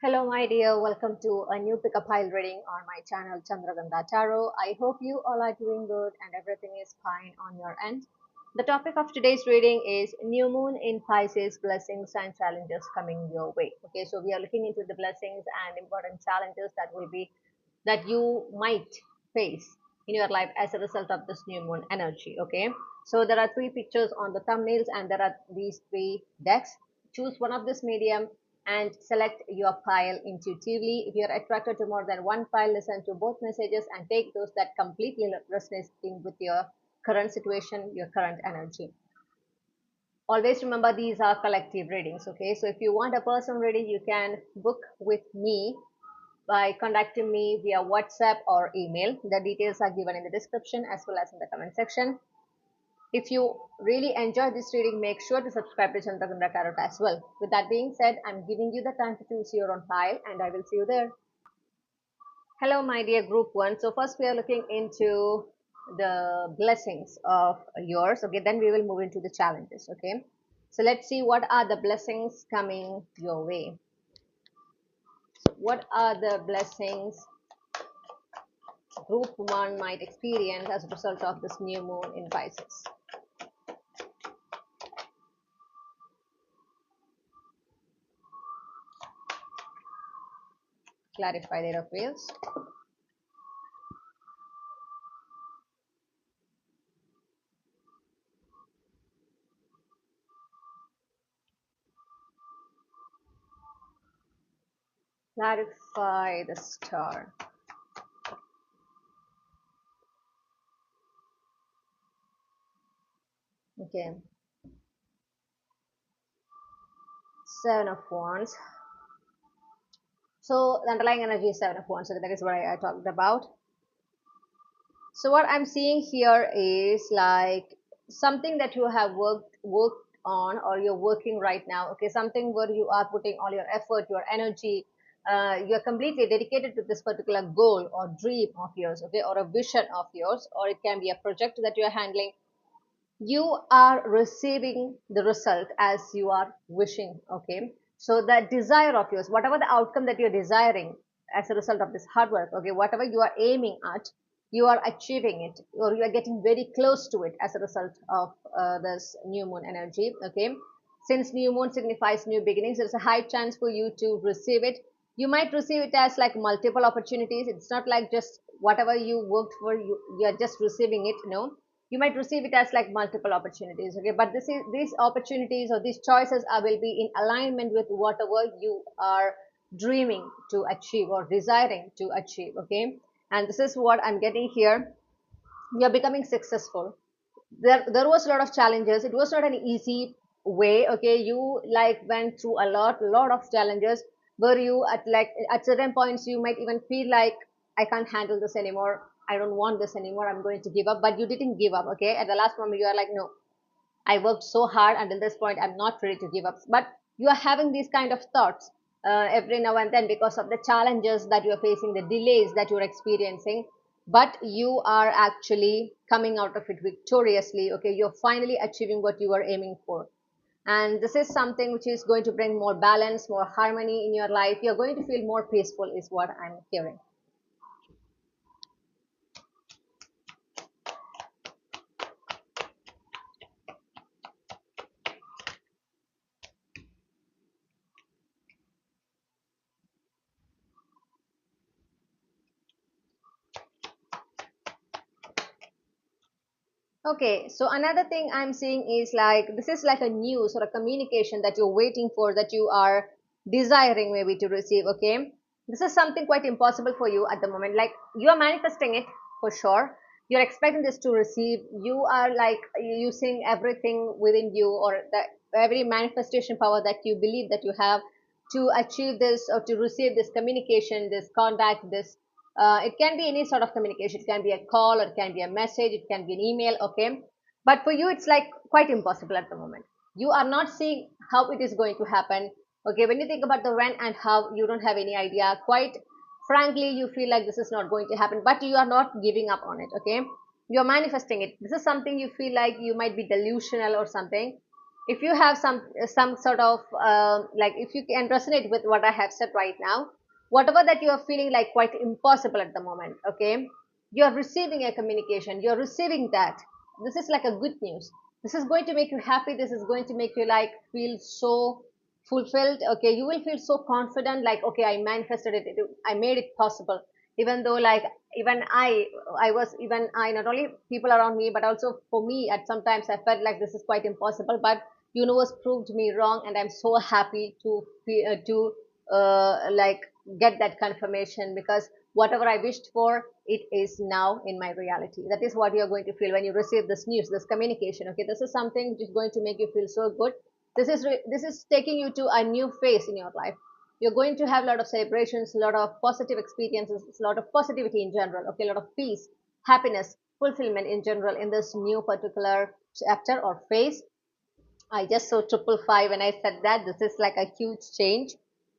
Hello, my dear. Welcome to a new pick-up pile reading on my channel, Chandraghanta Tarot. I hope you all are doing good and everything is fine on your end. The topic of today's reading is New Moon in Pisces, blessings and challenges coming your way. Okay, so we are looking into the blessings and important challenges that you might face in your life as a result of this new moon energy. Okay, so there are three pictures on the thumbnails and there are these three decks. Choose one of this medium and select your pile intuitively. If you are attracted to more than one pile, listen to both messages and take those that completely resonating with your current situation, your current energy. Always remember these are collective readings. Okay, so if you want a personal reading, you can book with me by contacting me via WhatsApp or email. The details are given in the description as well as in the comment section. If you really enjoy this reading, make sure to subscribe to Chandraghanta Tarot as well. With that being said, I'm giving you the time to choose your own pile and I will see you there. Hello, my dear group one. So first we are looking into the blessings of yours. Okay, then we will move into the challenges. Okay, so let's see what are the blessings coming your way. So what are the blessings group one might experience as a result of this new moon in Pisces? Clarify their appeals. Clarify the star. Okay. Seven of Wands. So the underlying energy is Seven of Wands. So that is what I talked about. So what I'm seeing here is like something that you have worked on or you're working right now. Okay, something where you are putting all your effort, your energy. You're completely dedicated to this particular goal or dream of yours, okay, or a vision of yours, or it can be a project that you're handling. You are receiving the result as you are wishing. Okay, so that desire of yours, whatever the outcome that you're desiring as a result of this hard work, okay, whatever you are aiming at, you are achieving it or you are getting very close to it as a result of this new moon energy. Okay, since new moon signifies new beginnings, there's a high chance for you to receive it. You might receive it as like multiple opportunities. It's not like just whatever you worked for, you are just receiving it. No, you might receive it as like multiple opportunities. Okay, but these opportunities or these choices will be in alignment with whatever you are dreaming to achieve or desiring to achieve. Okay, and this is what I'm getting here. You're becoming successful. There was a lot of challenges. It was not an easy way. Okay, you like went through a lot of challenges where you at like at certain points you might even feel like I can't handle this anymore, I don't want this anymore, I'm going to give up, but you didn't give up. Okay, at the last moment you are like, no, I worked so hard until this point, I'm not ready to give up. But you are having these kind of thoughts every now and then because of the challenges that you are facing, the delays that you're experiencing. But you are actually coming out of it victoriously. Okay, you're finally achieving what you were aiming for. And this is something which is going to bring more balance, more harmony in your life. You're going to feel more peaceful, is what I'm hearing. Okay, so another thing I'm seeing is like this is like a news or a communication that you're waiting for, that you are desiring maybe to receive. Okay, this is something quite impossible for you at the moment. Like you are manifesting it for sure. You're expecting this to receive. You are like using everything within you or the every manifestation power that you believe that you have to achieve this or to receive this communication, this contact, this it can be any sort of communication. It can be a call, or it can be a message, it can be an email. Okay, but for you, it's like quite impossible at the moment. You are not seeing how it is going to happen. Okay, when you think about the when and how, you don't have any idea. Quite frankly, you feel like this is not going to happen, but you are not giving up on it. Okay, you're manifesting it. This is something you feel like you might be delusional or something. if you have some sort of like, if you can resonate with what I have said right now, whatever that you are feeling like quite impossible at the moment, okay, you are receiving a communication, you're receiving that. This is like a good news. This is going to make you happy. This is going to make you like feel so fulfilled. Okay, you will feel so confident, like, okay, I manifested it, I made it possible. Even though like, even I was, even I, not only people around me, but also for me, at sometimes I felt like this is quite impossible, but universe proved me wrong, and I'm so happy to like get that confirmation, because whatever I wished for, it is now in my reality. That is what you're going to feel when you receive this news, this communication. Okay, this is something which is going to make you feel so good. This is taking you to a new phase in your life. You're going to have a lot of celebrations, a lot of positive experiences, a lot of positivity in general. Okay, a lot of peace, happiness, fulfillment in general in this new particular chapter or phase. I just saw 555 when I said that. This is like a huge change.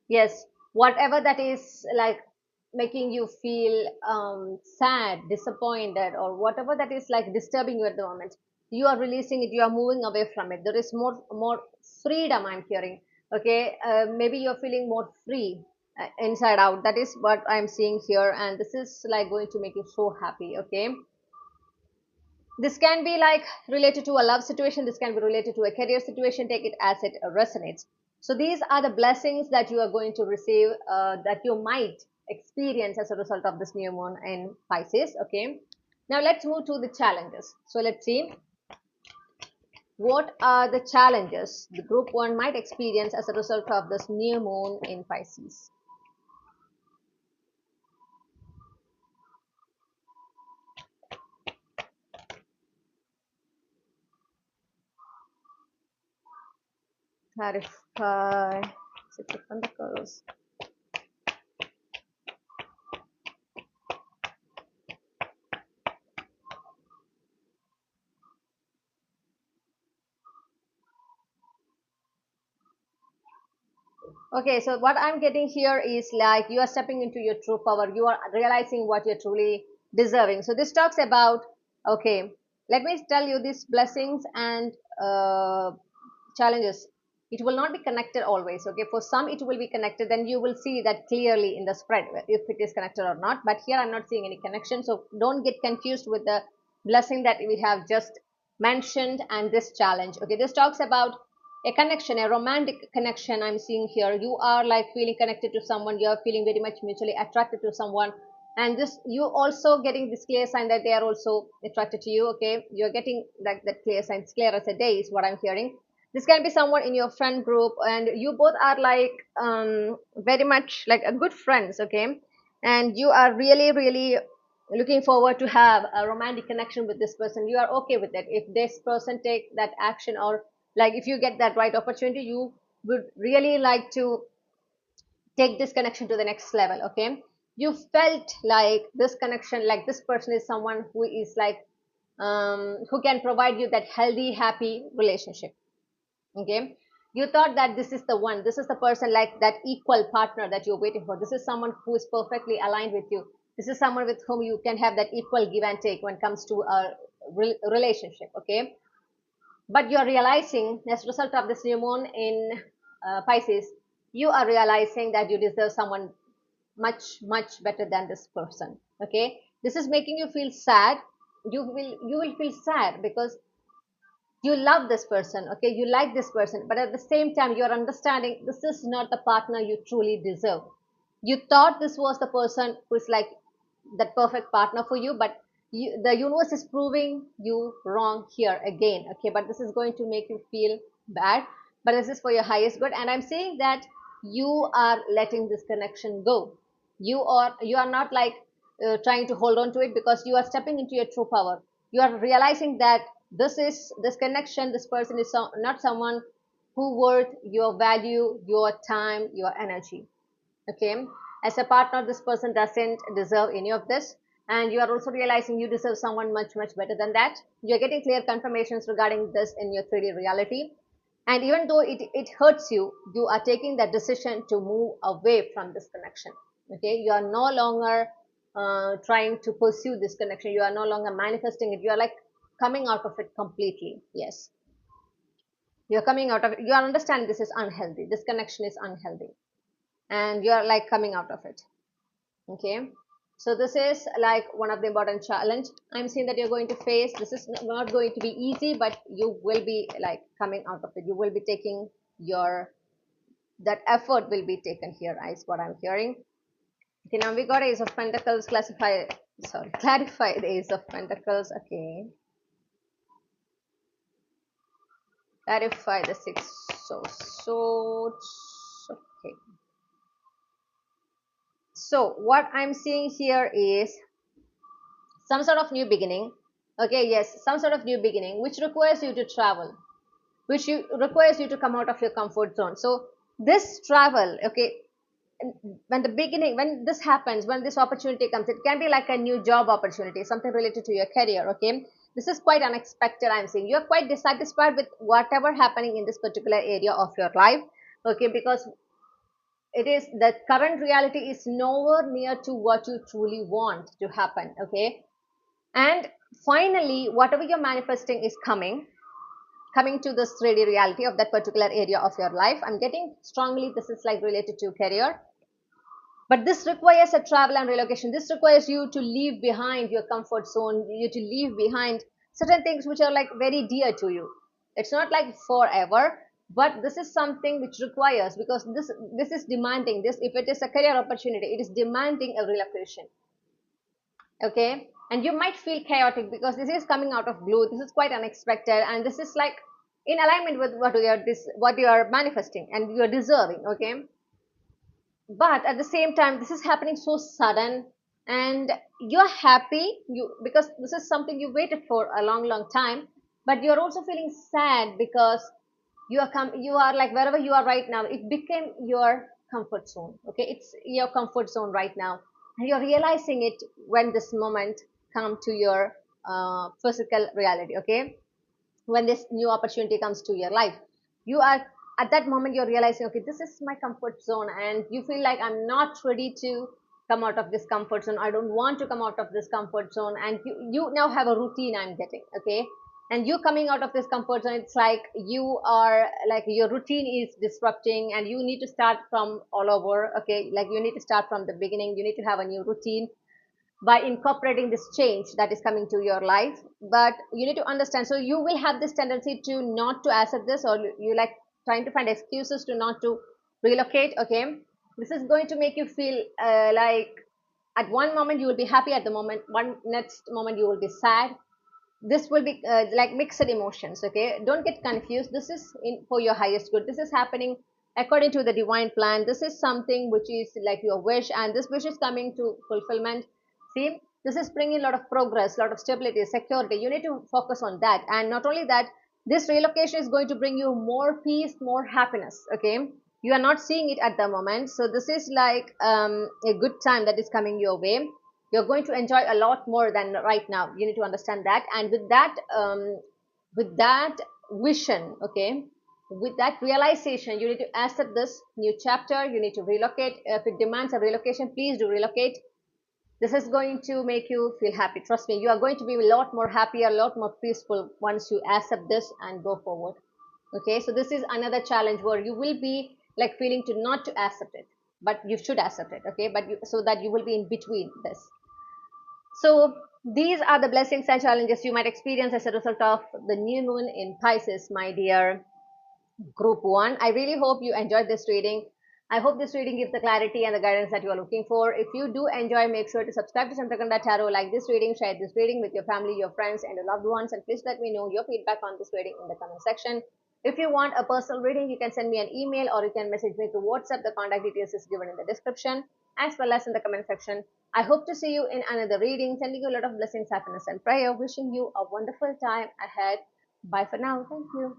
Yes, whatever that is like making you feel sad, disappointed, or whatever that is like disturbing you at the moment, you are releasing it. You are moving away from it. There is more freedom. I'm hearing. Okay, maybe you're feeling more free inside out. That is what I'm seeing here, and this is like going to make you so happy. Okay, this can be like related to a love situation, this can be related to a career situation, take it as it resonates. So these are the blessings that you are going to receive, that you might experience as a result of this new moon in Pisces. Okay, now let's move to the challenges. So let's see, what are the challenges the group 1 might experience as a result of this new moon in Pisces. Clarify. Six of Pentacles. Okay, so what I'm getting here is like you are stepping into your true power. You are realizing what you're truly deserving. So this talks about, okay, let me tell you these blessings and challenges. It will not be connected always. Okay, for some it will be connected. Then you will see that clearly in the spread if it is connected or not. But here I'm not seeing any connection. So don't get confused with the blessing that we have just mentioned and this challenge. Okay, this talks about a connection, a romantic connection. I'm seeing here you are like feeling connected to someone, you are feeling very much mutually attracted to someone, and this you also getting this clear sign that they are also attracted to you. Okay, you're getting like that clear sign, it's clear as a day is what I'm hearing. This can be someone in your friend group, and you both are like very much like a good friends. Okay, and you are really looking forward to have a romantic connection with this person. You are okay with it if this person take that action, or like if you get that right opportunity, you would really like to take this connection to the next level. Okay, you felt like this connection, like this person is someone who is like who can provide you that healthy happy relationship. Okay, you thought that this is the one, this is the person, like that equal partner that you're waiting for. This is someone who is perfectly aligned with you. This is someone with whom you can have that equal give and take when it comes to a relationship. Okay, but you're realizing as a result of this new moon in Pisces, you are realizing that you deserve someone much better than this person. Okay, this is making you feel sad. You will feel sad because you love this person. Okay, you like this person, but at the same time you're understanding this is not the partner you truly deserve. You thought this was the person who is like that perfect partner for you, but the universe is proving you wrong here again. Okay, but this is going to make you feel bad, but this is for your highest good, and I'm saying that you are letting this connection go. You are not like trying to hold on to it, because you are stepping into your true power. You are realizing that this connection, this person is not someone who worth your value, your time, your energy. Okay, as a partner this person doesn't deserve any of this, and you are also realizing you deserve someone much better than that. You're getting clear confirmations regarding this in your 3D reality, and even though it hurts you, you are taking that decision to move away from this connection. Okay, you are no longer trying to pursue this connection, you are no longer manifesting it, you are like coming out of it completely. Yes, You're coming out of, you are understanding this is unhealthy, this connection is unhealthy, and you're like coming out of it. Okay, so this is like one of the important challenge I'm seeing that you're going to face. This is not going to be easy, but you will be like coming out of it. You will be taking your, that effort will be taken here, is what I'm hearing. Okay, now we got Ace of Pentacles, clarify the Ace of Pentacles. Okay, clarify the Six of Swords. Okay, so what I'm seeing here is some sort of new beginning. Okay, yes, some sort of new beginning which requires you to travel, which requires you to come out of your comfort zone. So this travel, okay, when the beginning, when this happens, when this opportunity comes, it can be like a new job opportunity, something related to your career. Okay, this is quite unexpected. I'm saying you're quite dissatisfied with whatever happening in this particular area of your life. Okay, because it is the current reality is nowhere near to what you truly want to happen. Okay, and finally whatever you're manifesting is coming to this 3D reality of that particular area of your life. I'm getting strongly this is like related to career, but this requires a travel and relocation. This requires you to leave behind your comfort zone, you to leave behind certain things which are like very dear to you. It's not like forever, but this is something which requires, because this is demanding this. If it is a career opportunity, it is demanding a relocation. Okay, and you might feel chaotic because this is coming out of blue. This is quite unexpected, and this is like in alignment with what you are manifesting and you are deserving. Okay, but at the same time this is happening so sudden, and you're happy, you, because this is something you waited for a long time, but you're also feeling sad because you are like wherever you are right now, it became your comfort zone. Okay, it's your comfort zone right now, and you're realizing it when this moment come to your physical reality. Okay, when this new opportunity comes to your life, you are at that moment you're realizing, okay, this is my comfort zone, and you feel like I'm not ready to come out of this comfort zone, I don't want to come out of this comfort zone, and you now have a routine, I'm getting. Okay, and you coming out of this comfort zone, it's like you are like your routine is disrupting and you need to start from all over. Okay, like you need to start from the beginning, you need to have a new routine by incorporating this change that is coming to your life. But you need to understand, so you will have this tendency to not to accept this, or you like trying to find excuses to not to relocate. Okay, this is going to make you feel like at one moment you will be happy, at the moment one next moment you will be sad. This will be like mixed emotions. Okay, don't get confused, this is in for your highest good, this is happening according to the divine plan. This is something which is like your wish, and this wish is coming to fulfillment. See, this is bringing a lot of progress, a lot of stability, security. You need to focus on that, and not only that, this relocation is going to bring you more peace, more happiness. Okay, you are not seeing it at the moment, so this is like a good time that is coming your way. You're going to enjoy a lot more than right now, you need to understand that. And with that vision, okay, with that realization, you need to accept this new chapter. You need to relocate. If it demands a relocation, please do relocate. This is going to make you feel happy, trust me. You are going to be a lot more happier, a lot more peaceful once you accept this and go forward. Okay, so this is another challenge where you will be like feeling to not to accept it, but you should accept it. Okay, but so that you will be in between this. So these are the blessings and challenges you might experience as a result of the new moon in Pisces, my dear group 1. I really hope you enjoyed this reading. I hope this reading gives the clarity and the guidance that you are looking for. If you do enjoy, make sure to subscribe to Chandraghanta Tarot, like this reading, share this reading with your family, your friends, and your loved ones, and please let me know your feedback on this reading in the comment section. If you want a personal reading, you can send me an email or you can message me through WhatsApp. The contact details is given in the description as well as in the comment section. I hope to see you in another reading. Sending you a lot of blessings, happiness, and prayer. Wishing you a wonderful time ahead. Bye for now. Thank you.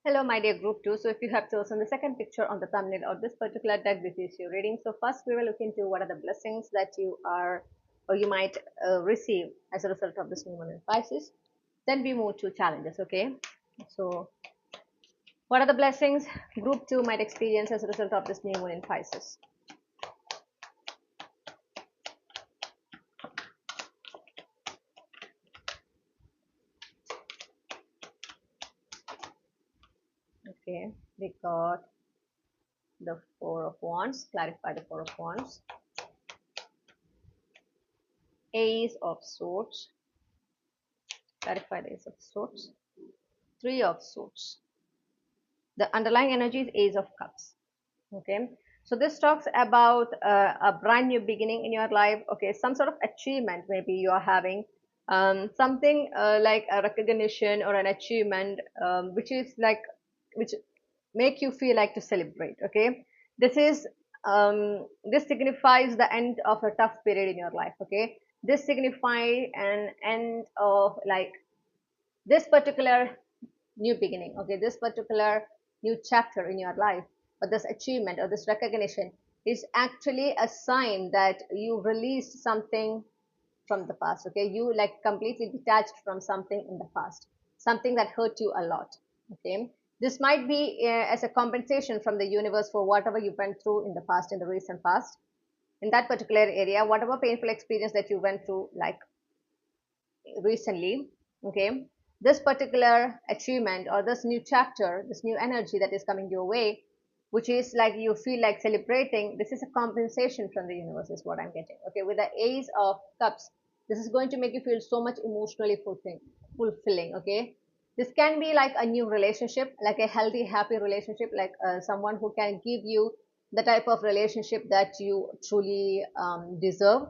Hello, my dear group 2. So if you have chosen the second picture on the thumbnail of this particular deck, this is your reading. So first we will look into what are the blessings that you are or you might receive as a result of this new moon in Pisces. Then we move to challenges. Okay, so what are the blessings group 2 might experience as a result of this new moon in Pisces? Okay, we got the Four of Wands. Clarify the Four of Wands. Ace of Swords. Clarify the Ace of Swords. Three of Swords. The underlying energy is Ace of Cups. Okay, so this talks about a brand new beginning in your life. Okay, some sort of achievement maybe you are having, something like a recognition or an achievement, which is like, which make you feel like to celebrate. Okay, this is this signifies the end of a tough period in your life. Okay, this signifies an end of like this particular new beginning. Okay, this particular new chapter in your life, or this achievement or this recognition is actually a sign that you released something from the past. Okay, you like completely detached from something in the past, something that hurt you a lot. Okay, this might be as a compensation from the universe for whatever you went through in the past, in the recent past, in that particular area, whatever painful experience that you went through like recently. Okay, this particular achievement or this new chapter, this new energy that is coming your way, which is like you feel like celebrating, this is a compensation from the universe is what I'm getting. Okay, with the Ace of Cups, this is going to make you feel so much emotionally fulfilling. Okay, this can be like a new relationship, like a healthy happy relationship, like someone who can give you the type of relationship that you truly deserve.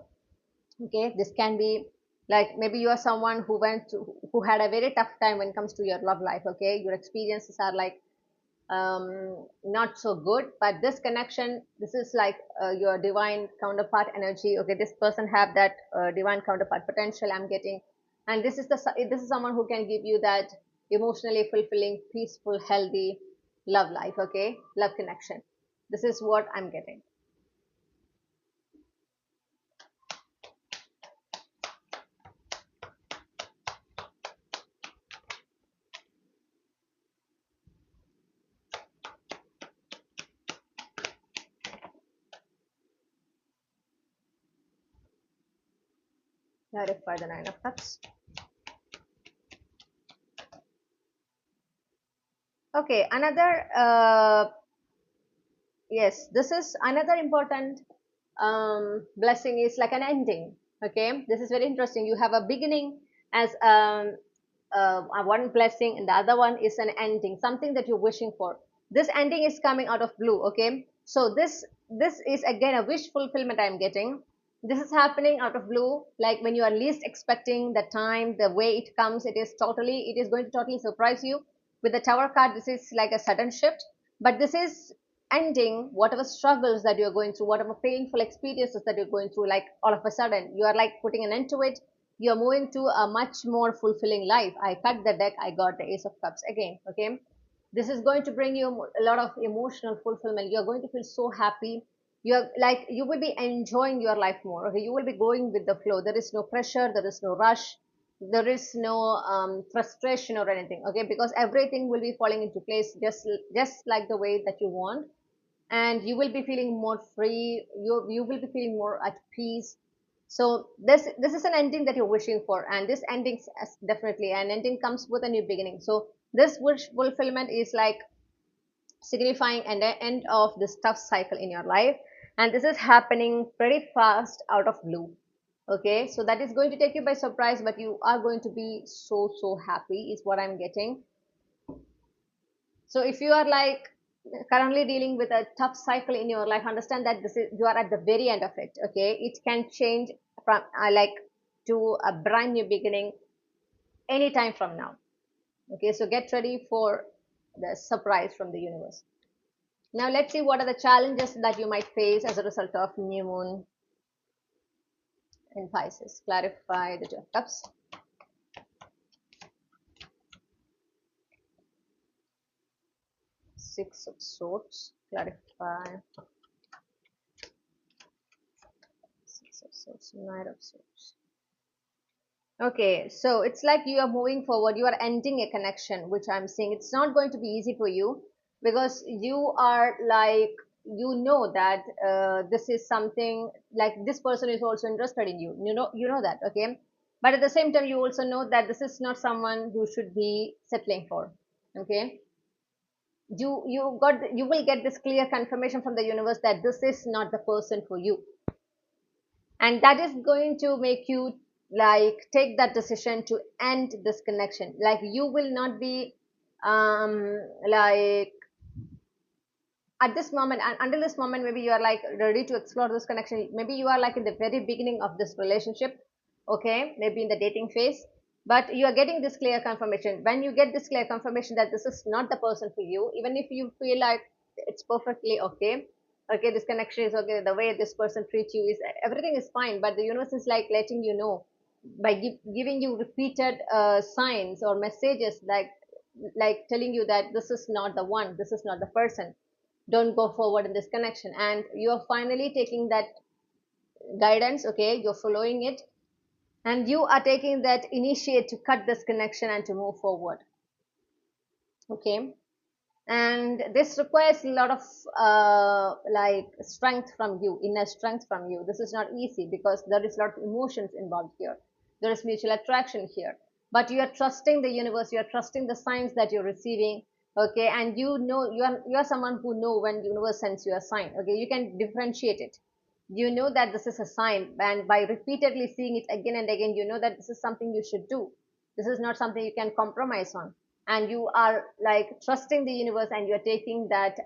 Okay, this can be like maybe you are someone who who had a very tough time when it comes to your love life. Okay, your experiences are like not so good, but this connection, this is like your divine counterpart energy. Okay, this person have that divine counterpart potential I'm getting, and this is someone who can give you that emotionally fulfilling, peaceful, healthy love life. Okay, love connection, this is what I'm getting. Clarify the Nine of Cups. Okay, another yes, this is another important blessing is like an ending. Okay, this is very interesting. You have a beginning as one blessing, and the other one is an ending, something that you're wishing for. This ending is coming out of blue. Okay, so this is again a wish fulfillment I'm getting. This is happening out of blue, like when you are least expecting the time, the way it comes, it is going to totally surprise you. With the Tower card, this is like a sudden shift, but this is ending whatever struggles that you're going through, whatever painful experiences that you're going through, like all of a sudden you are like putting an end to it. You're moving to a much more fulfilling life. I cut the deck, I got the Ace of Cups again. Okay, this is going to bring you a lot of emotional fulfillment. You're going to feel so happy. You're like you will be enjoying your life more. Okay, you will be going with the flow. There is no pressure, there is no rush, there is no frustration or anything. Okay, because everything will be falling into place just like the way that you want, and you will be feeling more free. You will be feeling more at peace. So this is an ending that you're wishing for, and this ending, definitely an ending comes with a new beginning. So this wish fulfillment is like signifying an end of this tough cycle in your life, and this is happening pretty fast out of blue. Okay, so that is going to take you by surprise, but you are going to be so happy is what I'm getting. So if you are like currently dealing with a tough cycle in your life, understand that this is, you are at the very end of it. Okay, it can change from like to a brand new beginning anytime from now. Okay, so get ready for the surprise from the universe. Now let's see what are the challenges that you might face as a result of new moon in Pisces. Clarify the Two of Cups. Six of Swords. Clarify. Six of Swords. Knight of Swords. Okay, so it's like you are moving forward, you are ending a connection, which I'm saying it's not going to be easy for you, because you are like, you know that this is something like this person is also interested in you. You know that, okay? But at the same time, you also know that this is not someone you should be settling for, okay? You will get this clear confirmation from the universe that this is not the person for you, and that is going to make you like take that decision to end this connection. Like you will not be like at this moment, and until this moment, maybe you are like ready to explore this connection, maybe you are like in the very beginning of this relationship, okay, maybe in the dating phase, but you are getting this clear confirmation. When you get this clear confirmation that this is not the person for you, even if you feel like it's perfectly okay, okay, this connection is okay, the way this person treats you is everything is fine, but the universe is like letting you know by giving you repeated signs or messages, like telling you that this is not the one, this is not the person, don't go forward in this connection, and you're finally taking that guidance, okay, you're following it, and you are taking that initiate to cut this connection and to move forward, okay. And this requires a lot of like strength from you, inner strength from you. This is not easy because there is a lot of emotions involved here, there is mutual attraction here, but you are trusting the universe, you are trusting the signs that you're receiving, okay, and you are someone who know when universe sends you a sign, okay, you can differentiate it. You know that this is a sign, and by repeatedly seeing it again and again, you know that this is something you should do, this is not something you can compromise on, and you are like trusting the universe, and you're taking that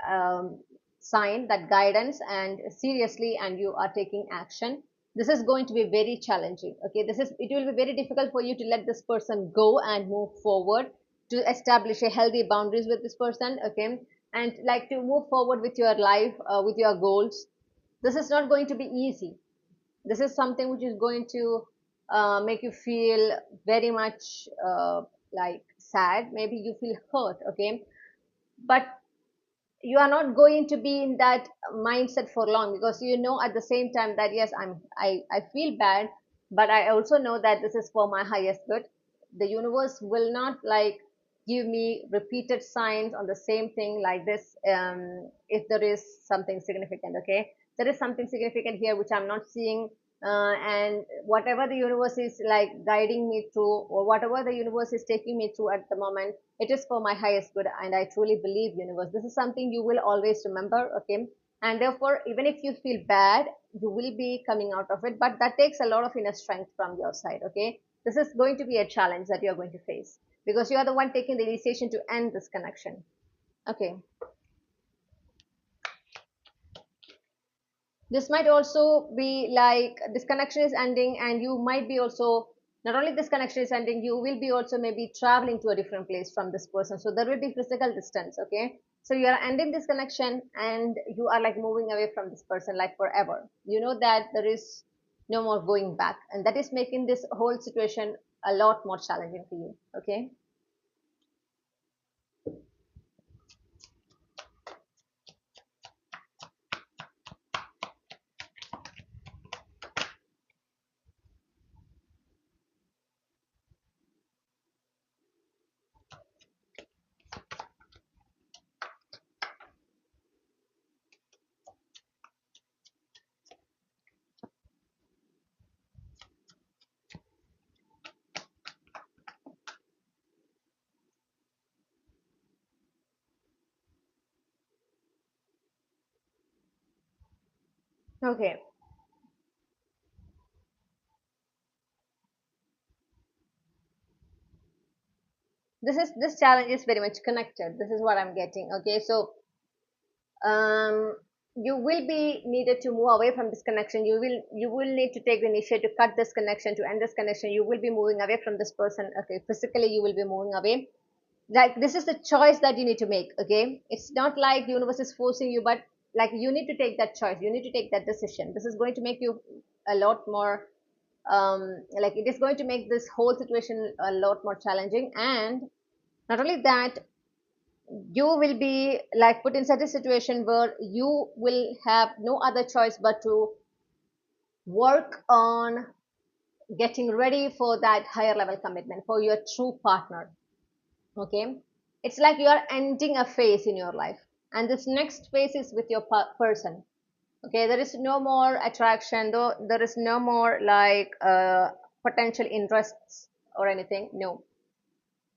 sign, that guidance, and seriously, and you are taking action. This is going to be very challenging, okay, it will be very difficult for you to let this person go and move forward, to establish a healthy boundaries with this person, okay, and like to move forward with your life, with your goals. This is not going to be easy. This is something which is going to make you feel very much like sad, maybe you feel hurt, okay, but you are not going to be in that mindset for long, because you know at the same time that yes, I feel bad, but I also know that this is for my highest good. The universe will not like give me repeated signs on the same thing like this, if there is something significant, okay, there is something significant here which I'm not seeing, and whatever the universe is like guiding me through, or whatever the universe is taking me through at the moment, it is for my highest good, and I truly believe universe, this is something you will always remember, okay, and therefore even if you feel bad, you will be coming out of it, but that takes a lot of inner strength from your side, okay. This is going to be a challenge that you're going to face, because you are the one taking the initiation to end this connection, okay. This might also be like this connection is ending, and you might be also, not only this connection is ending, you will be also maybe traveling to a different place from this person, so there will be physical distance, okay. So you are ending this connection, and you are like moving away from this person like forever, you know that there is no more going back, and that is making this whole situation a lot more challenging for you, okay. Okay, this challenge is very much connected, this is what I'm getting, okay. So um, you will be needed to move away from this connection, you will need to take the initiative to cut this connection, to end this connection, you will be moving away from this person, okay, physically you will be moving away. Like this is the choice that you need to make, okay, it's not like the universe is forcing you, but like you need to take that choice, you need to take that decision. This is going to make you a lot more like it is going to make this whole situation a lot more challenging, and not only that, you will be like put in such a situation where you will have no other choice but to work on getting ready for that higher level commitment for your true partner, okay. It's like you are ending a phase in your life, and this next phase is with your person, okay. There is no more attraction, though there is no more like potential interests or anything, no.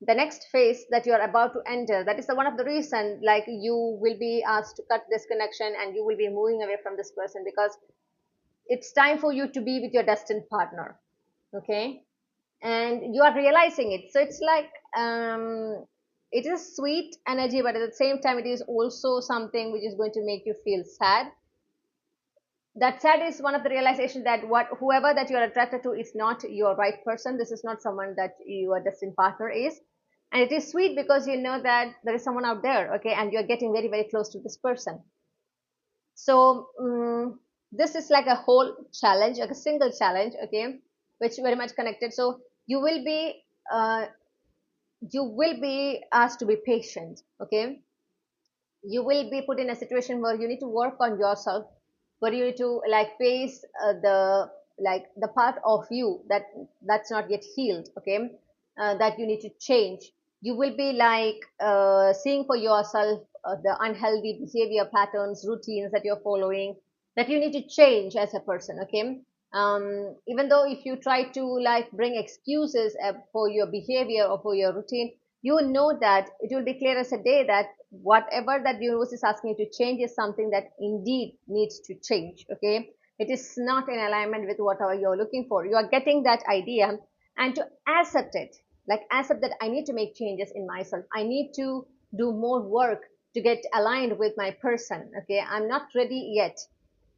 the next phase that you are about to enter, that is the one of the reason, like, you will be asked to cut this connection and you will be moving away from this person, because it's time for you to be with your destined partner. Okay, and you are realizing it, so it's like, it is sweet energy, but at the same time it is also something which is going to make you feel sad. That sad is one of the realization that what whoever that you are attracted to is not your right person. This is not someone that your destined partner is. And it is sweet because you know that there is someone out there, okay, and you're getting very, very close to this person. So this is like a whole challenge, like a single challenge, okay, which very much connected. So you will be uh, asked to be patient, okay. You will be put in a situation where you need to work on yourself, where you need to like face the, like, the part of you that's not yet healed, okay, that you need to change. You will be like seeing for yourself the unhealthy behavior patterns, routines that you're following, that you need to change as a person, okay. Even though if you try to like bring excuses for your behavior or for your routine, you know that it will be clear as a day that whatever that the universe is asking you to change is something that indeed needs to change, okay. It is not in alignment with whatever you're looking for. You are getting that idea, and to accept it, like accept that I need to make changes in myself, I need to do more work to get aligned with my person, okay, I'm not ready yet.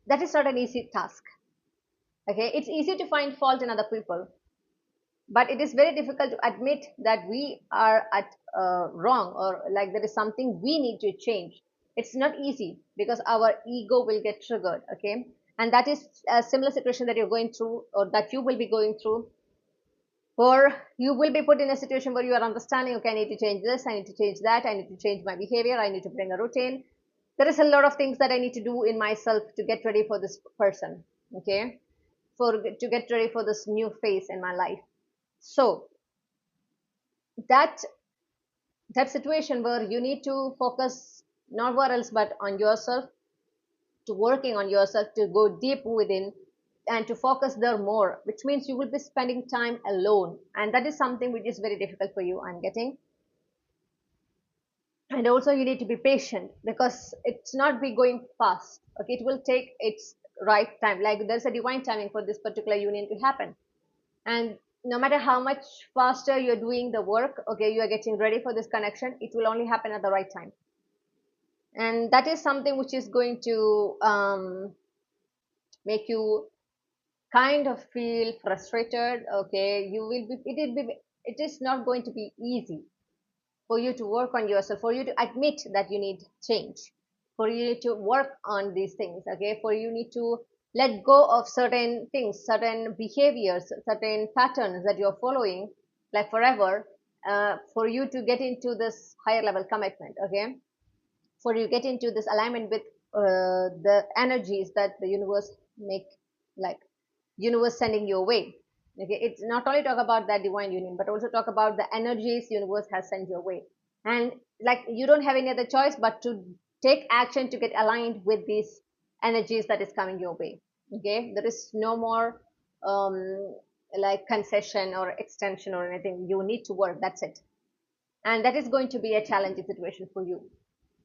That is not an easy task, okay. It's easy to find fault in other people, but it is very difficult to admit that we are at wrong, or like there is something we need to change. It's not easy because our ego will get triggered, okay. And that is a similar situation that you're going through, or that you will be going through, or you will be put in a situation where you are understanding, okay, I need to change this, I need to change that, I need to change my behavior, I need to bring a routine. There is a lot of things that I need to do in myself to get ready for this person, okay, for to get ready for this new phase in my life. So that that situation where you need to focus not where else but on yourself, to working on yourself, to go deep within and to focus there more, which means you will be spending time alone, and that is something which is very difficult for you, I'm getting. And also you need to be patient because it's not be going fast, okay, it will take its right time, like there's a divine timing for this particular union to happen. And no matter how much faster you're doing the work, okay, you are getting ready for this connection, it will only happen at the right time. And that is something which is going to make you kind of feel frustrated, okay. You will be, it is not going to be easy for you to work on yourself, for you to admit that you need change, for you to work on these things, okay, for you need to let go of certain things, certain behaviors, certain patterns that you're following like forever, for you to get into this higher level commitment, okay, for you get into this alignment with the energies that the universe make, like universe sending you away, okay. It's not only talk about that divine union, but also talk about the energies universe has sent your way. And like you don't have any other choice but to take action to get aligned with these energies that is coming your way, okay. There is no more like concession or extension or anything. You need to work, that's it. And that is going to be a challenging situation for you,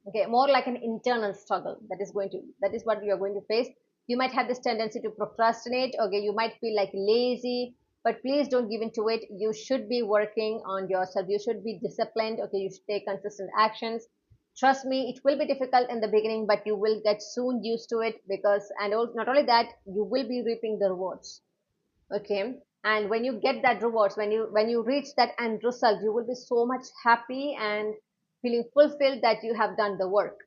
okay, more like an internal struggle that is what you are going to face. You might have this tendency to procrastinate, okay, you might feel like lazy, but please don't give in to it. You should be working on yourself, you should be disciplined, okay, you should take consistent actions. Trust me, it will be difficult in the beginning, but you will get soon used to it, because and not only that, you will be reaping the rewards, okay. And when you get that rewards, when you reach that end result, you will be so much happy and feeling fulfilled that you have done the work,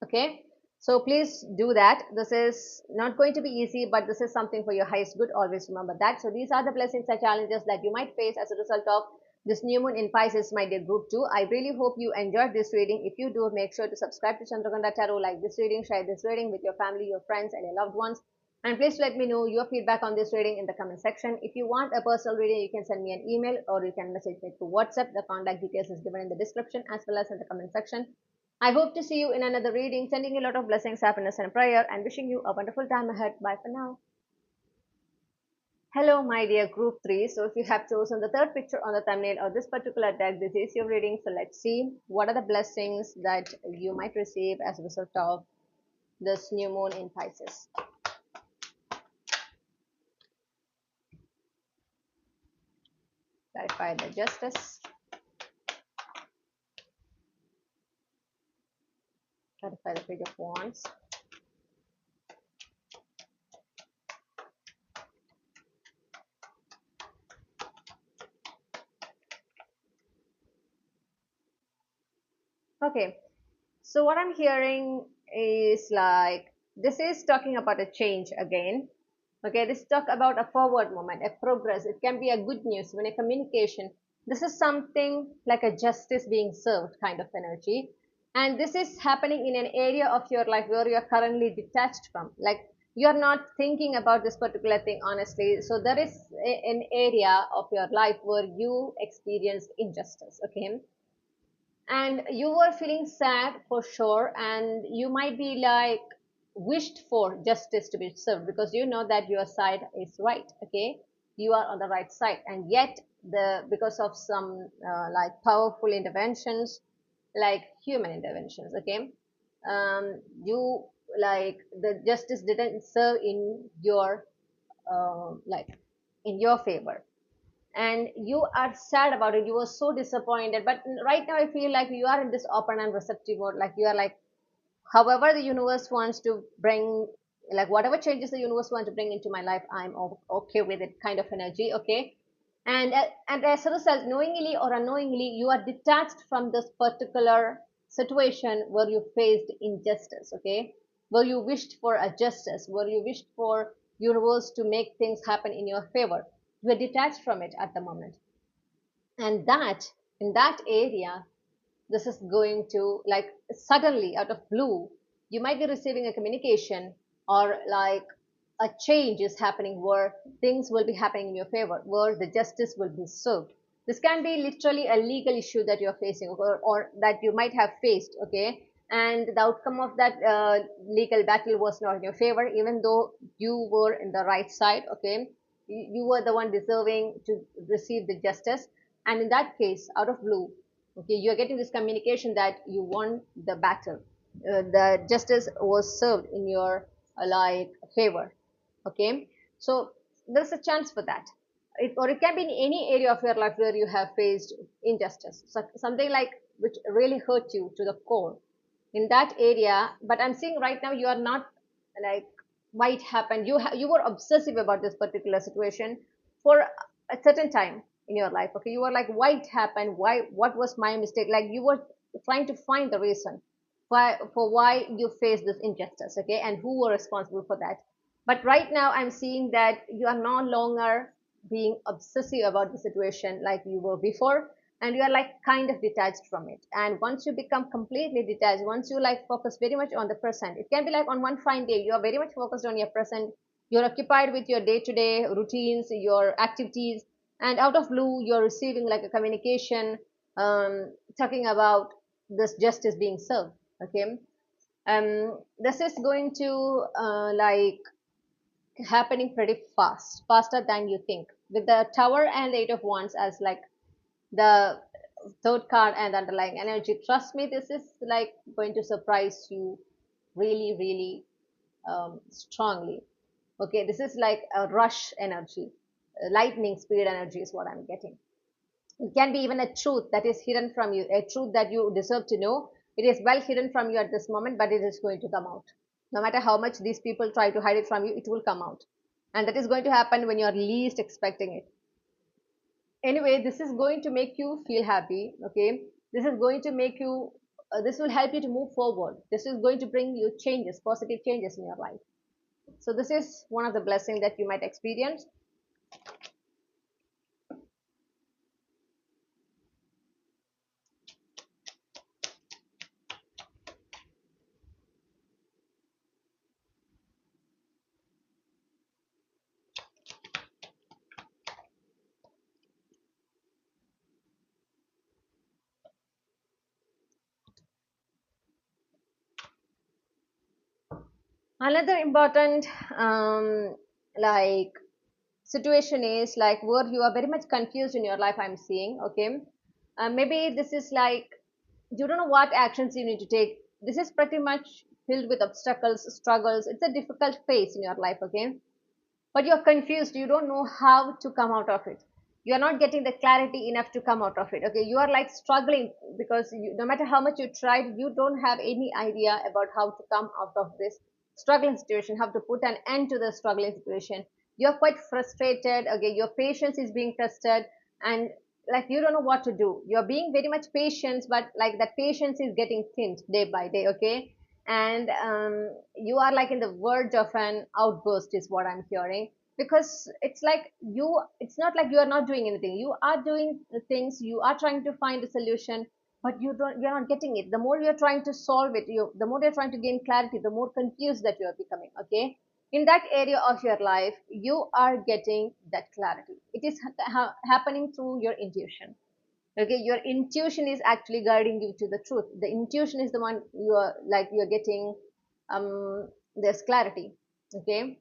okay. So please do that. This is not going to be easy, but this is something for your highest good, always remember that. So these are the blessings and challenges that you might face as a result of this new moon in Pisces, my dear group 2. I really hope you enjoyed this reading. If you do, make sure to subscribe to Chandraghanta Tarot, like this reading, share this reading with your family, your friends and your loved ones. And please let me know your feedback on this reading in the comment section. If you want a personal reading, you can send me an email or you can message me through WhatsApp. The contact details is given in the description as well as in the comment section. I hope to see you in another reading, sending you a lot of blessings, happiness, and prayer, and wishing you a wonderful time ahead. Bye for now. Hello, my dear group 3. So, if you have chosen the third picture on the thumbnail of this particular deck, this is your reading. So, let's see what are the blessings that you might receive as a result of this new moon in Pisces. Clarify the justice, clarify the page of wands. Okay, so what I'm hearing is like this is talking about a change again. Okay, this talk about a forward moment, a progress. It can be a good news when a communication. This is something like a justice being served kind of energy. And this is happening in an area of your life where you're currently detached from. Like you're not thinking about this particular thing honestly. So there is an area of your life where you experience injustice. Okay, and you were feeling sad for sure, and you might be like wished for justice to be served because you know that your side is right. Okay, you are on the right side, and yet the because of some like powerful interventions, like human interventions, okay, you like the justice didn't serve in your like in your favor, and you are sad about it, you were so disappointed, but right now I feel like you are in this open and receptive mode, like you are like however the universe wants to bring, like whatever changes the universe wants to bring into my life, I'm okay with it kind of energy. Okay, and as a result, knowingly or unknowingly, you are detached from this particular situation where you faced injustice. Okay, where you wished for a justice, where you wished for universe to make things happen in your favor, you are detached from it at the moment. And that in that area, this is going to like suddenly out of blue, you might be receiving a communication, or like a change is happening where things will be happening in your favor, where the justice will be served. This can be literally a legal issue that you're facing, or that you might have faced. Okay, and the outcome of that legal battle was not in your favor, even though you were in the right side. Okay, you were the one deserving to receive the justice, and in that case, out of blue, okay, you're getting this communication that you won the battle, the justice was served in your like favor. Okay, so there's a chance for that, or it can be in any area of your life where you have faced injustice, so something like which really hurt you to the core in that area. But I'm seeing right now you are not like might happen, you were obsessive about this particular situation for a certain time in your life. Okay, you were like why it happened, why, what was my mistake, like you were trying to find the reason why you face this injustice. Okay, and who were responsible for that. But right now I'm seeing that you are no longer being obsessive about the situation like you were before, and you are like kind of detached from it. And once you become completely detached, once you like focus very much on the present, it can be like on one fine day you are very much focused on your present, you're occupied with your day-to-day routines, your activities, and out of blue you're receiving like a communication, talking about this justice being served. Okay, this is going to like happening pretty fast, faster than you think, with the tower and the eight of wands as like the third card and the underlying energy. Trust me, this is like going to surprise you really, really strongly. Okay, this is like a rush energy, lightning speed energy is what I'm getting. It can be even a truth that is hidden from you, a truth that you deserve to know. It is well hidden from you at this moment, but it is going to come out. No matter how much these people try to hide it from you, it will come out. And that is going to happen when you are least expecting it. Anyway, this is going to make you feel happy. Okay, this is going to make you this will help you to move forward. This is going to bring you changes, positive changes in your life. So this is one of the blessings that you might experience. Another important like situation is like where you are very much confused in your life, I'm seeing. Okay, maybe this is like you don't know what actions you need to take. This is pretty much filled with obstacles, struggles. It's a difficult phase in your life. Okay, but you're confused, you don't know how to come out of it. You're not getting the clarity enough to come out of it. Okay, you are like struggling because no matter how much you tried, you don't have any idea about how to come out of this struggling situation, how to put an end to the struggling situation. You're quite frustrated. Okay, your patience is being tested, and like you don't know what to do. You're being very much patient, but like that patience is getting thinned day by day. Okay, and you are like in the verge of an outburst is what I'm hearing, because it's like you, it's not like you are not doing anything, you are doing the things, you are trying to find a solution, but you're not getting it. The more you're trying to solve it, the more you're trying to gain clarity, the more confused that you are becoming. Okay, in that area of your life you are getting that clarity. It is happening through your intuition. Okay, your intuition is actually guiding you to the truth. The intuition is the one you're getting this clarity. Okay,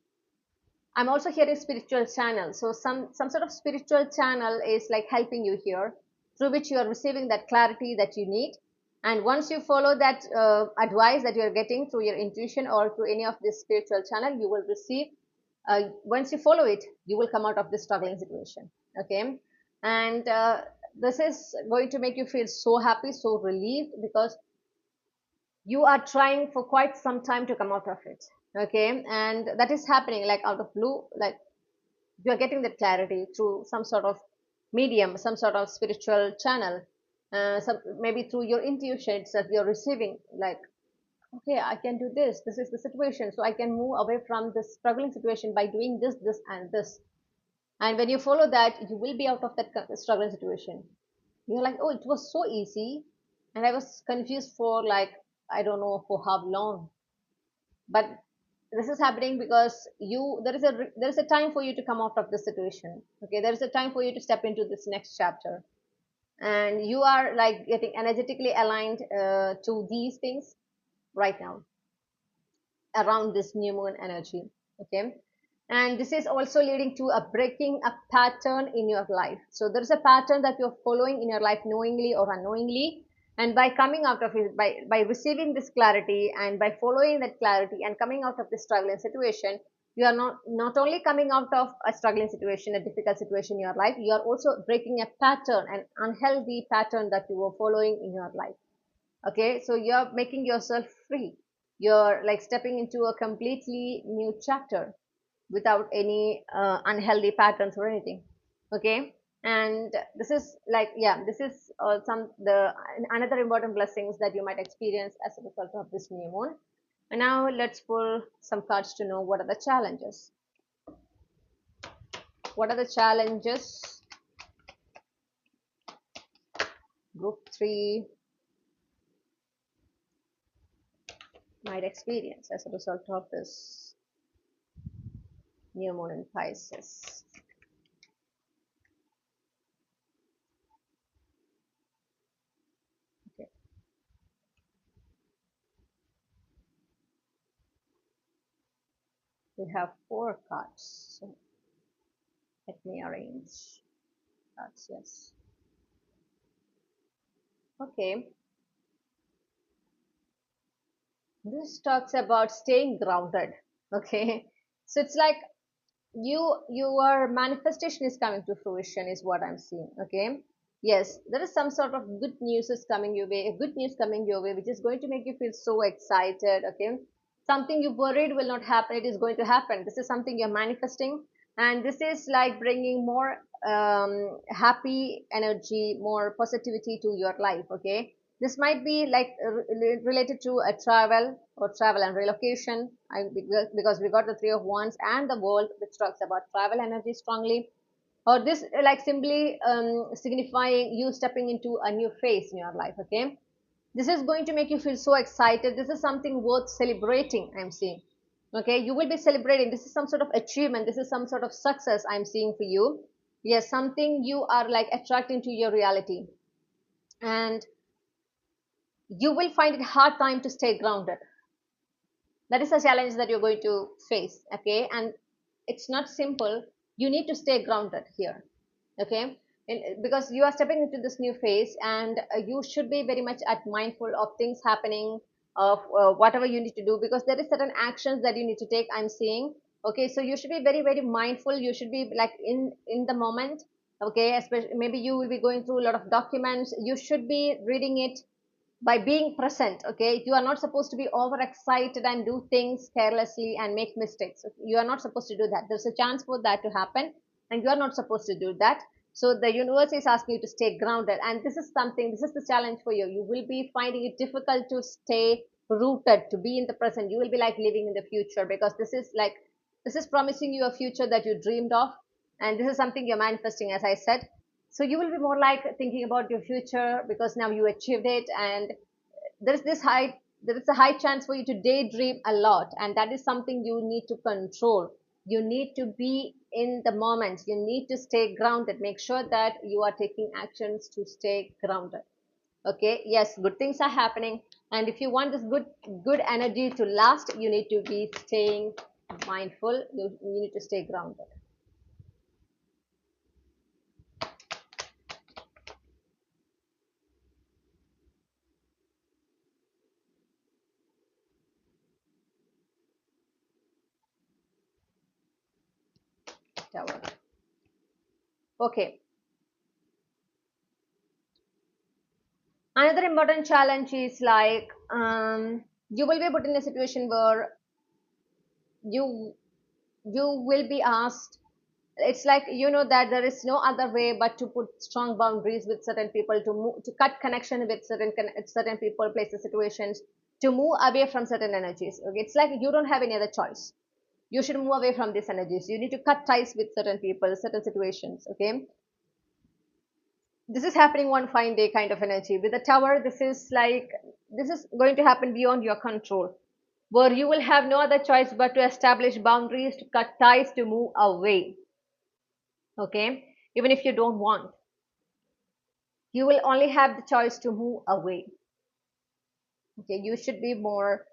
I'm also hearing spiritual channel. So some sort of spiritual channel is like helping you here, through which you are receiving that clarity that you need. And once you follow that advice that you are getting through your intuition or through any of this spiritual channel, you will receive. Once you follow it, you will come out of this struggling situation. Okay, and this is going to make you feel so happy, so relieved, because you are trying for quite some time to come out of it. Okay, and that is happening like out of blue, like you are getting that clarity through some sort of medium, some sort of spiritual channel, maybe through your intuition itself. You're receiving like, okay, I can do this. This is the situation, so I can move away from this struggling situation by doing this, this, and this. And when you follow that, you will be out of that struggling situation. You're like, oh, it was so easy, and I was confused for like I don't know for how long. But this is happening because there is a time for you to come out of this situation. Okay, there is a time for you to step into this next chapter, and you are like getting energetically aligned to these things right now around this new moon energy. Okay, and this is also leading to a breaking a pattern in your life. So there is a pattern that you're following in your life knowingly or unknowingly, and by coming out of it, by receiving this clarity and by following that clarity and coming out of this struggling situation, you are not only coming out of a struggling situation, a difficult situation in your life, you are also breaking a pattern, an unhealthy pattern that you were following in your life. Okay, so you're making yourself free. You're like stepping into a completely new chapter without any unhealthy patterns or anything. Okay, and this is like, yeah, this is some the another important blessings that you might experience as a result of this new moon. And now let's pull some cards to know what are the challenges. What are the challenges group 3 might experience as a result of this new moon in Pisces? Okay, we have 4 cards. So let me arrange cards. Yes. Okay. This talks about staying grounded. Okay. So it's like your manifestation is coming to fruition is what I'm seeing. Okay. Yes, there is some sort of good news is coming your way, a good news coming your way, which is going to make you feel so excited. Okay, something you worried will not happen, it is going to happen. This is something you're manifesting, and this is like bringing more happy energy, more positivity to your life. Okay, this might be like related to a travel or travel and relocation. Because we got the 3 of Wands and the World, which talks about travel energy strongly, or this like simply signifying you stepping into a new phase in your life. Okay, this is going to make you feel so excited. This is something worth celebrating, I'm seeing. Okay, you will be celebrating. This is some sort of achievement, this is some sort of success I'm seeing for you. Yes, something you are like attracting to your reality, and you will find it hard time to stay grounded. That is a challenge that you're going to face. Okay, and it's not simple. You need to stay grounded here. Okay. Because you are stepping into this new phase, and you should be very much at mindful of things happening, of whatever you need to do, because there is certain actions that you need to take, I'm seeing. Okay, so you should be very very mindful. You should be like in the moment. Okay, especially maybe you will be going through a lot of documents. You should be reading it by being present. Okay, you are not supposed to be overexcited and do things carelessly and make mistakes. You are not supposed to do that. There's a chance for that to happen, and you are not supposed to do that. So the universe is asking you to stay grounded, and this is something, this is the challenge for you. You will be finding it difficult to stay rooted, to be in the present. You will be like living in the future, because this is promising you a future that you dreamed of, and this is something you're manifesting, as I said. So you will be more like thinking about your future, because now you achieved it, and there's this high there is a high chance for you to daydream a lot, and that is something you need to control. You need to be in the moment. You need to stay grounded. Make sure that you are taking actions to stay grounded. Okay, yes, good things are happening, and if you want this good energy to last, you need to be staying mindful. You need to stay grounded. Tower. Okay. Another important challenge is like, you will be put in a situation where you you will be asked. It's like, that there is no other way but to put strong boundaries with certain people, to move, to cut connection with certain people, places, situations, to move away from certain energies. Okay, it's like you don't have any other choice. You should move away from these energies. You need to cut ties with certain people, certain situations. Okay, this is happening one fine day, kind of energy with the tower. This is like, this is going to happen beyond your control, where you will have no other choice but to establish boundaries, to cut ties, to move away. Okay, even if you don't want, you will only have the choice to move away. Okay, you should be more,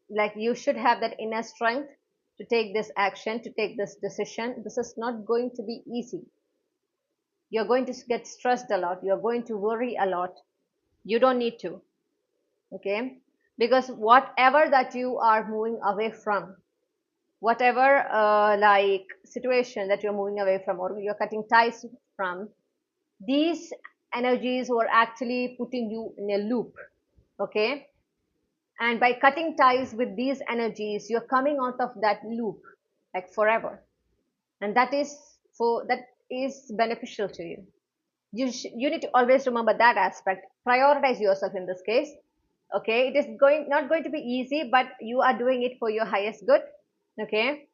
like, you should have that inner strength to take this action, to take this decision. This is not going to be easy. You're going to get stressed a lot, you're going to worry a lot. You don't need to. Okay, because whatever that you are moving away from, whatever like situation that you're moving away from, or you're cutting ties from, these energies were actually putting you in a loop. Okay, and by cutting ties with these energies, you're coming out of that loop like forever, and that is beneficial to you. You need to always remember that aspect. Prioritize yourself in this case. Okay, it is not going to be easy, but you are doing it for your highest good. Okay,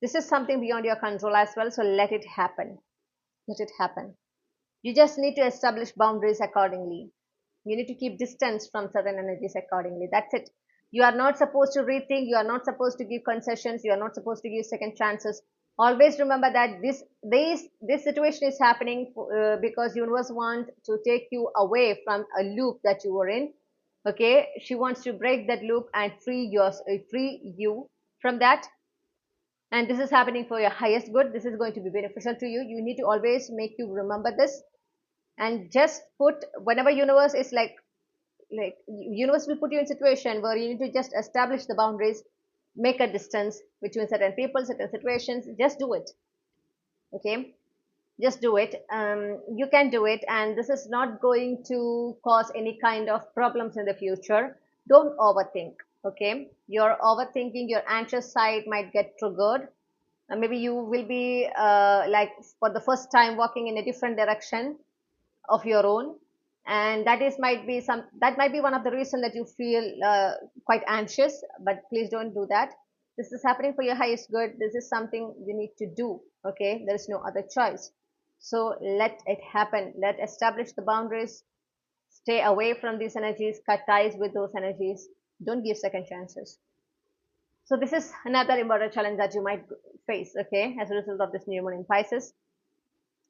this is something beyond your control as well, so let it happen. Let it happen. You just need to establish boundaries accordingly. You need to keep distance from certain energies accordingly. That's it. You are not supposed to rethink. You are not supposed to give concessions. You are not supposed to give second chances. Always remember that this situation is happening because universe wants to take you away from a loop that you were in. Okay, she wants to break that loop and free you from that. And this is happening for your highest good. This is going to be beneficial to you. You need to always make you remember this, and just put, whenever universe is like universe will put you in situation where you need to just establish the boundaries, make a distance between certain people, certain situations. Just do it. Okay, just do it. You can do it, and this is not going to cause any kind of problems in the future. Don't overthink. Okay, your overthinking, your anxious side might get triggered. Maybe you will be like for the first time walking in a different direction of your own, and that might be one of the reason that you feel quite anxious. But please don't do that. This is happening for your highest good. This is something you need to do. Okay, there is no other choice. So let it happen. Let establish the boundaries. Stay away from these energies. Cut ties with those energies. Don't give second chances. So this is another important challenge that you might face. Okay, as a result of this new moon in Pisces.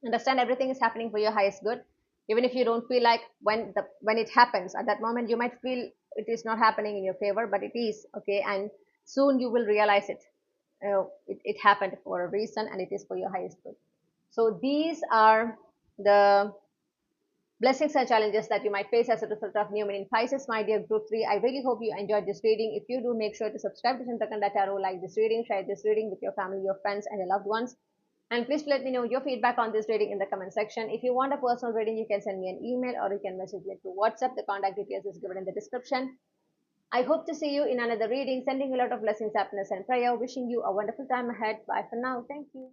Understand everything is happening for your highest good. Even if you don't feel like, when it happens at that moment, you might feel it is not happening in your favor, but it is. Okay, and soon you will realize it. it happened for a reason, and it is for your highest good. So these are the blessings and challenges that you might face as a result of new moon in Pisces, my dear group 3. I really hope you enjoyed this reading. If you do, make sure to subscribe to Chandraghanta Tarot, like this reading, share this reading with your family, your friends, and your loved ones. And please let me know your feedback on this reading in the comment section. If you want a personal reading, you can send me an email or you can message me through WhatsApp. The contact details is given in the description. I hope to see you in another reading, sending a lot of blessings, happiness, and prayer. Wishing you a wonderful time ahead. Bye for now. Thank you.